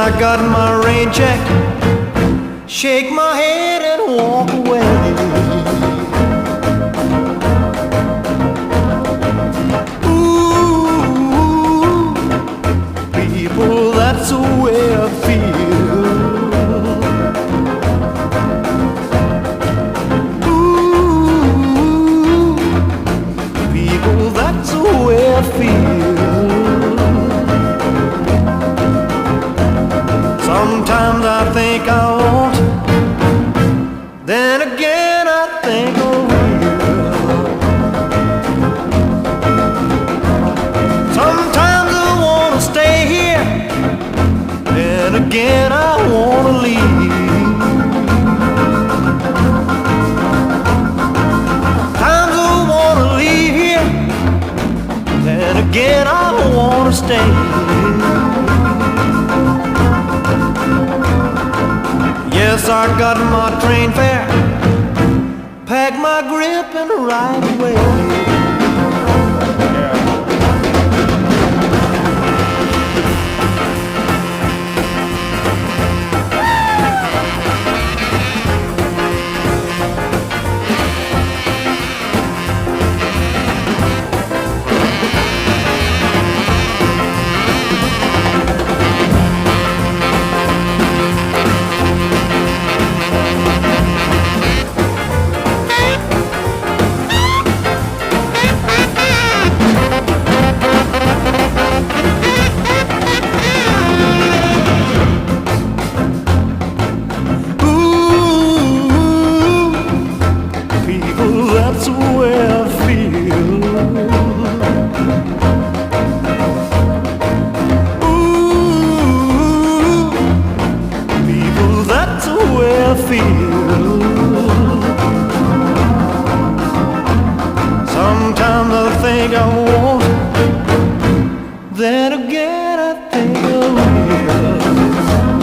I got my rain check, shake my head and walk away. Ooh, people, that's the way I feel. Ooh, people, that's the way I feel. Sometimes I think I won't, then again I think I will. Sometimes I want to stay here, then again I want to leave. Times I want to leave here, then again I want to stay. Yes, I got my train fare, pack my grip and ride away. That's the way I feel. Ooh, people, that's the way I feel. Sometimes I think I won't, then again I think I will.